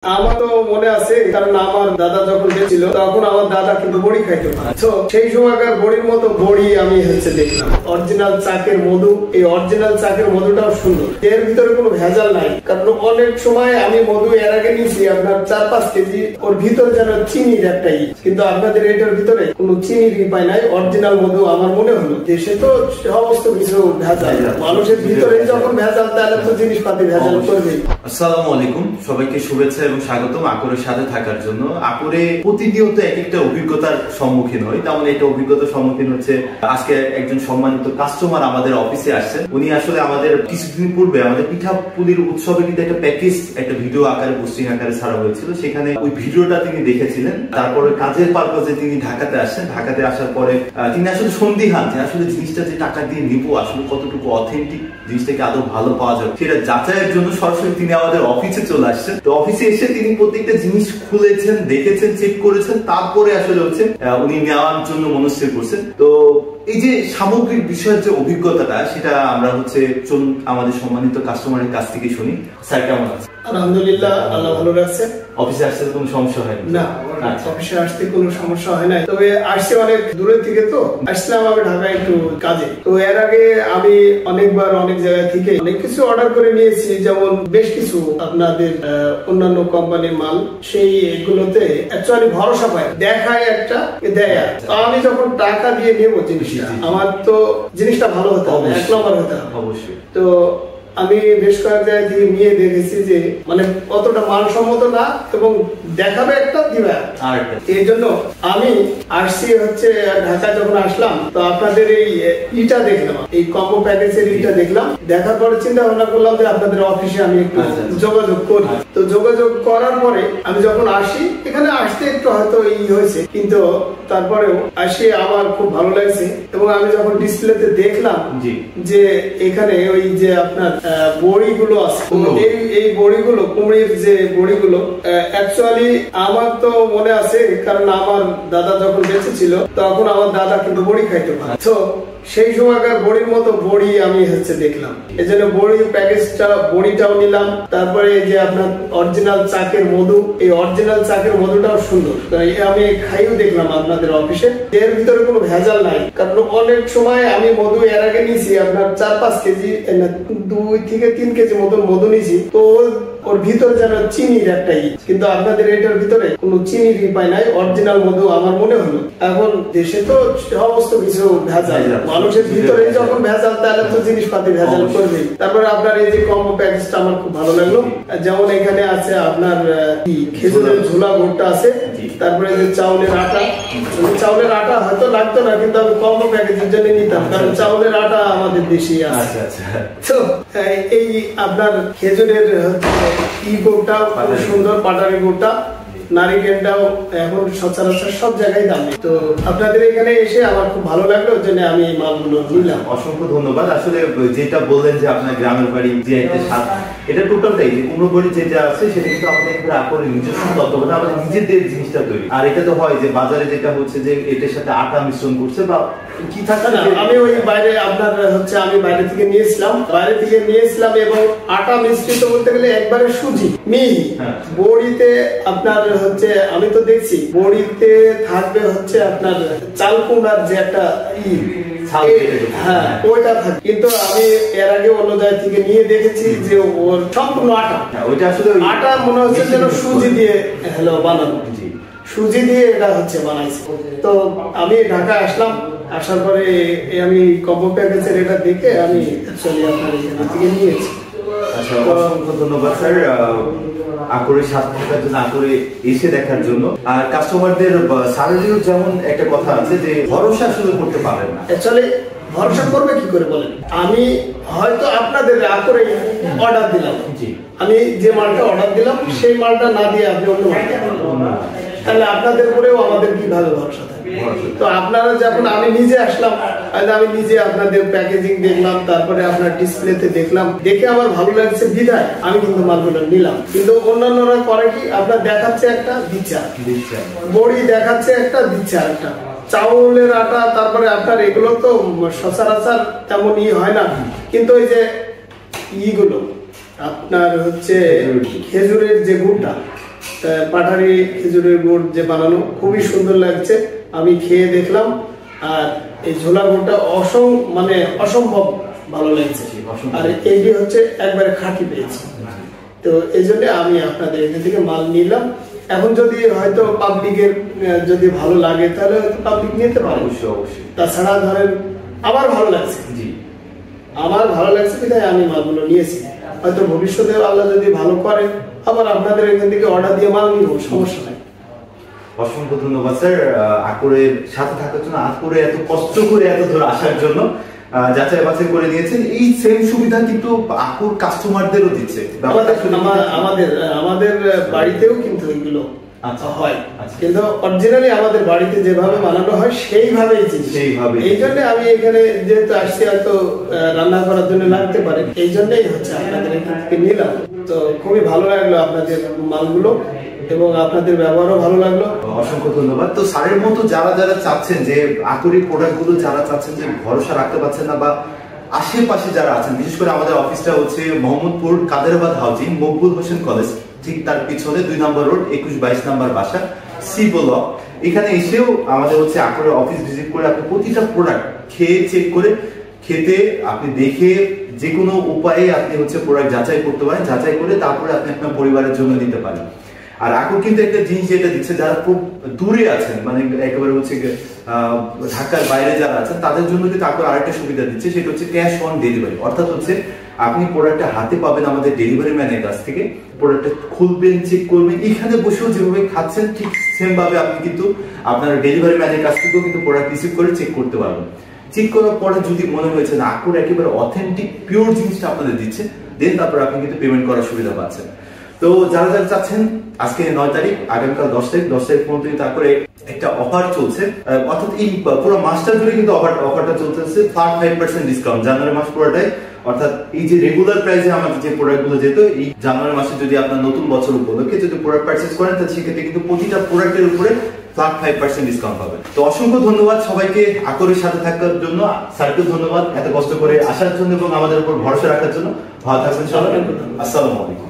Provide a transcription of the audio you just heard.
আমার তো মনে আছে, কারণ আমার দাদা যখন ছিল তখন আমার দাদা কিন্তু বড়ি খাইতো। তো সেই সময়কার বড়ির মতো বড়ি আমি দেখলাম। অরিজিনাল চাকের মধু, এই অরিজিনাল চাকের মধুটাও সুন্দর, এর ভিতরে কোনো ভেজাল নাই। কারণ অনেক সময় আমি মধু এর আগে নিয়েছি আপনার 4-5 কেজি, ওর ভিতরে যেন চিনির একটা কিন্তু আপনাদের এটার ভিতরে কোনো চিনির পাই নাই। অরিজিনাল মধু আমার মনে হলো। দেশে তো সমস্ত কিছু ভেজাল, মানুষের ভিতরে যখন ভেজাল, তাহলে তো জিনিসপাতি ভেজাল করবে। আসসালামু আলাইকুম, সবাইকে শুভেচ্ছা এবং স্বাগতম আকরের সাথে থাকার জন্য। আকরে প্রতিনিয়ত এক একটা অভিজ্ঞতার সম্মুখীন হই, তেমন একটা অভিজ্ঞতার সম্মুখীন হচ্ছে আজকে একজন সম্মানিত কাস্টমার আমাদের অফিসে আসছেন। উনি আসলে আমাদের কিছুদিন পূর্বে আমাদের পিঠাপুলির উৎসবে কিন্তু একটা প্যাকেজ, একটা ভিডিও আকারে, পোস্টিং আকারে ছাড়া হয়েছিল। সেখানে ওই ভিডিওটা তিনি দেখেছিলেন। তারপরে কাজের পারপাজে তিনি ঢাকাতে আসছেন। ঢাকাতে আসার পরে তিনি আসলে সন্দিহান যে আসলে জিনিসটা যে টাকা দিয়ে নিব আসলে কতটুকু অথেন্টিক, জিনিসটাকে আদৌ ভালো পাওয়া যাবে সেটা যাচাইয়ের জন্য সরাসরি তিনি আমাদের অফিসে চলে আসছেন। তো অফিসে এসে তিনি প্রত্যেকটা জিনিস খুলেছেন, দেখেছেন, চেক করেছেন, তারপরে আসলে হচ্ছে উনি নেওয়ার জন্য মনস্থির করছেন। তো এই যে সামগ্রিক বিষয়ের যে অভিজ্ঞতাটা, সেটা আমরা হচ্ছে আমাদের সম্মানিত কাস্টমারের কাছ থেকে শুনি। স্যার কেমন আছে? আলহামদুলিল্লাহ, আল্লাহ ভালো রাখছে। অফিসে আসতে কোনো সমস্যা হয় না? অফিসে আসতে কোনো সমস্যা হয় না, তবে আসছে অনেক দূরের থেকে। তো আসলাম আমি ঢাকায় একটু কাজে। তো এর আগে আমি অনেকবার অনেক জায়গা থেকে অনেক কিছু অর্ডার করে নিয়েছি, যেমন বেশ কিছু আপনাদের অন্যান্য কোম্পানির মাল। সেই এগুলোতে অ্যাকচুয়ালি ভরসা পায়, দেখায় একটা, দেয়। তো আমি যখন টাকা দিয়ে নেবো জিনিসটা, আমার তো জিনিসটা ভালো হতে হবে, 1 নম্বর হতে হবে অবশ্যই। তো আমি বেশ কয়েক জায়গা থেকে নিয়ে দেখেছি যে মানে অতটা মানসম্মত না, এবং দেখাবে একটা, দিবে এই জন্য আমি আসছি হচ্ছে ঢাকা। যখন আসলাম তো আপনাদের এই ইটা দেখলাম, এই কম্বো প্যাকেজের ইটা দেখলাম। দেখার পরে চিন্তা ভাবনা করলাম যে আপনাদের অফিসে আমি একটু যোগাযোগ করি। তো যোগাযোগ করার পরে আমি যখন আসি, এখানে আসতে একটু হয়তো হয়েছে, কিন্তু তারপরেও আসি আমার খুব ভালো লাগছে। এবং আমি যখন ডিসপ্লেতে দেখলাম যে এখানে ওই যে আপনার বড়িগুলো আছে, এই বড়িগুলো, কুমড়ির যে বড়িগুলো, অ্যাকচুয়ালি আমার তো মনে আছে, কারণ আমার দাদা যখন বেঁচে ছিল তখন আমার দাদা কিন্তু বড়ি খাইতো। তো সেই সময়কার বড়ির মতো বড়ি আমি দেখলাম। এই জন্য বড়ির প্যাকেজটা, বড়িটাও নিলাম। তারপরে যে আপনার অরিজিনাল চাকের মধু, এই অরিজিনাল চাকের মধুটাও সুন্দর, আমি খাইও দেখলাম আপনাদের অফিসে। এর ভিতরে কোনো ভেজাল নাই। কারণ অনেক সময় আমি মধু এর আগে নিয়েছি আপনার 4-5 কেজি, 2 থেকে 3 কেজি মতন মধু নিয়েছি। তো ওর ভিতরে যেন চিনির একটা কিন্তু আপনাদের এটার ভিতরে কোনো চিনির পাই নাই। অরিজিনাল মধু আমার মনে হলো। এখন দেশে তো সমস্ত কিছু ভেজাল, মানুষের ভিতরে যখন ভেজাল, তাহলে তো জিনিসপাতি ভেজাল করবে। তারপরে আপনার এই যে কম্বো প্যাকেজটা আমার খুব ভালো লাগলো। যেমন এখানে আছে আপনার খেজুরের ঝোলা ভুট্টা আছে, তারপরে যে চাউলের আটা। চাউলের আটা হয়তো লাগতো না, কিন্তু আমি কম্বো প্যাকেজের জন্য নিতাম, কারণ চাউলের আটা আমাদের দেশে আছে। তো এই আপনার খেজুরের গুড়টা খুব সুন্দর, পাটারি গুড়টা, নারিকেলটাও এখন সচরাচর সব জায়গায় দামি। তো আপনাদের এখানে এসে আমার খুব ভালো লাগলো, ওই জন্য আমি এই মালগুলো নিলাম। অসংখ্য ধন্যবাদ। আসলে যেটা বললেন যে আপনার গ্রামের বাড়ি, যে একটা স্বাদ, এটা টোটালটাই যে কুমড়ো বড়ি যেটা আছে সেটা কিন্তু আমাদের একটা আকরে নিজস্ব তত্ত্বাবধানে আমাদের নিজেদের জিনিসটা তৈরি। আর এটা তো হয় যে বাজারে যেটা হচ্ছে যে এটার সাথে আটা মিশ্রণ করছে বা কি থাকে না। আমি ওই বাইরে আপনার আমি বাইরে থেকে নিয়েছিলাম, এবং আটা মিশ্রিত বলতে গেলে একবারে সুজি মিহি। বড়িতে আপনার আমি তো দেখছি বড়িতে থাকবে আপনার চাল কুমড়ার যে একটা ওইটা থাকে, কিন্তু আমি এর আগে অন্য জায়গা থেকে নিয়ে দেখেছি যে ওর সম্পূর্ণ আটা। ওইটা আসলে আটা মনে হচ্ছে যেন সুজি দিয়ে বানানো, সুজি দিয়ে এটা বানাইছে। তো আমি ঢাকায় আসলাম, আসার পরে আমি কম্বো প্যাকেজের এটা দেখে আমি অ্যাকচুয়ালি আপনার এখান থেকে নিয়েছি। আচ্ছা, অসংখ্য ধন্যবাদ স্যার আকরে সাথে থাকার জন্য, আকরে এসে দেখার জন্য। আর কাস্টমারদের স্যালারিও যেমন একটা কথা আছে যে ভরসা আসলে করতে পারেন না। অ্যাকচুয়ালি ভরসা করবে কি করে বলেন? আমি হয়তো আপনাদের আকরে অর্ডার দিলাম, আমি যে মালটা অর্ডার দিলাম সেই মালটা না দিয়ে আপনি অন্য মালটা, তাহলে আপনাদের উপরেও আমাদের কিভাবে ভরসা থাকে? তো আপনারা যখন, আমি নিজে আসলাম, আমি নিজে আপনাদের প্যাকেজিং দেখলাম, তারপরে আপনার ডিসপ্লেতে দেখলাম, দেখে আমার ভালো লাগছে বিধায় আমি কিন্তু মালগুলো নিলাম। কিন্তু অন্যান্যরা করে কি, আপনার দেখাচ্ছে একটা, দিচ্ছে বড়ি, দেখাচ্ছে একটা, দিচ্ছে একটা চাউলের আটা। তারপরে আপনার এগুলো তো সচরাচর তেমন হয় না, কিন্তু ওই যে ইগুলো আপনার খেজুরের যে গুড়টা, পাটারি খেজুরের গুড় যে বানানো খুবই সুন্দর লাগছে, আমি খেয়ে দেখলাম। আর এই ঝোলা গুড়টা মানে অসম্ভব ভালো লাগছে। আর এইটি হচ্ছে একবারে খাঁটি পেয়েছি। তো এই জন্য আমি আপনাদের এখান থেকে মাল নিলাম। এখন যদি হয়তো পাবলিকের যদি ভালো লাগে তাহলে হয়তো পাবলিক নিতে পারে, অবশ্যই। তাছাড়া ধরেন আমার ভালো লাগছে, আমার ভালো লাগছে বিধায় আমি মালগুলো নিয়েছি। হয়তো ভবিষ্যতে আল্লাহ যদি ভালো করে আবার আপনাদের এখান থেকে অর্ডার দিয়ে মাল নিব, সমস্যা নাই। অসংখ্য ধন্যবাদ স্যার আকরের সাথে থাকার জন্য, আকরে এত কষ্ট করে এত দূর আসার জন্য, যাচাই বাছাই করে নিয়েছেন। এই সেম সুবিধা কিন্তু আকর কাস্টমারদেরও দিচ্ছে। আমাদের বাড়িতেও কিন্তু এগুলো হয়, কিন্তু অরিজিনালি আমাদের বাড়িতে যেভাবে বানানো হয় সেইভাবেই এই জন্য আমি এখানে যেহেতু আসছি হয়তো রান্না করার জন্য লাগতে পারে, এই জন্যই হচ্ছে আপনাদের এখান থেকে নিলাম। তো খুবই ভালো লাগলো আপনাদের মালগুলো এবং আপনাদের ব্যবহারও ভালো লাগলো। অসংখ্য ধন্যবাদ। তো স্যারের মতো যারা যারা চাচ্ছেন যে আকরি প্রোডাক্ট গুলো যারা চাচ্ছেন যে ভরসা রাখতে পারছেন না, বা আশেপাশে যারা আছেন, বিশেষ করে আমাদের অফিসটা হচ্ছে মোহাম্মদপুর কাদেরাবাদ হাউজিং, মকবুল হোসেন কলেজ ঠিক তার পিছনে ২ নম্বর রোড, ২১-২২ নম্বর বাসা, সি ব্লক। এখানে এসেও আমাদের হচ্ছে আকরের অফিস ভিজিট করে আপনি প্রতিটা প্রোডাক্ট খেয়ে চেক করে, খেতে আপনি দেখে যে কোনো উপায়ে আপনি হচ্ছে প্রোডাক্ট যাচাই করতে পারেন, যাচাই করে তারপরে আপনি আপনার পরিবারের জন্য নিতে পারেন। আর আকর কিন্তু একটা জিনিস যেটা দিচ্ছে, যারা খুব দূরে আছেন, মানে একেবারে হচ্ছে ঢাকার বাইরে যারা আছেন, তাদের জন্য কিন্তু আকর আরেকটা সুবিধা দিচ্ছে, সেটা হচ্ছে ক্যাশ অন ডেলিভারি। অর্থাৎ হচ্ছে আপনি প্রোডাক্টটা হাতে পাবেন আমাদের ডেলিভারি ম্যানের কাছ থেকে, প্রোডাক্টটা খুলবেন, চেক করবেন, এখানে বসেও যেভাবে খাচ্ছেন ঠিক সেম ভাবে আপনি কিন্তু আপনার ডেলিভারি ম্যানের কাছ থেকেও কিন্তু প্রোডাক্ট রিসিভ করে চেক করতে পারবেন। চেক করার পরে যদি মনে হয়েছে না আকর একেবারে অথেন্টিক পিওর জিনিসটা আপনাদের দিচ্ছে, দেন তারপর আপনি কিন্তু পেমেন্ট করার সুবিধা পাচ্ছেন। তো যারা যারা চাচ্ছেন, আজকে ৯ তারিখ, আগামীকাল 10 তারিখ পর্যন্ত তারপরে একটা অফার চলছে, অর্থাৎ এই পুরো মাসটা জুড়ে কিন্তু অফারটা চলতেছে 5% ডিসকাউন্ট জানুয়ারি মাস পুরোটাই। অর্থাৎ এই যে রেগুলার প্রাইসে আমাদের যে প্রোডাক্ট গুলো যেত, এই জানুয়ারি মাসে যদি আপনার নতুন বছর উপলক্ষে যদি প্রোডাক্ট পারচেজ করেন, তাহলে সেক্ষেত্রে কিন্তু প্রতিটা প্রোডাক্টের উপরে 5% ডিসকাউন্ট পাবেন। তো অসংখ্য ধন্যবাদ সবাইকে আকরের সাথে থাকার জন্য, স্যারকে ধন্যবাদ এত কষ্ট করে আসার জন্য এবং আমাদের উপর ভরসা রাখার জন্য। ভালো থাকবেন সবাই, আসসালামু আলাইকুম।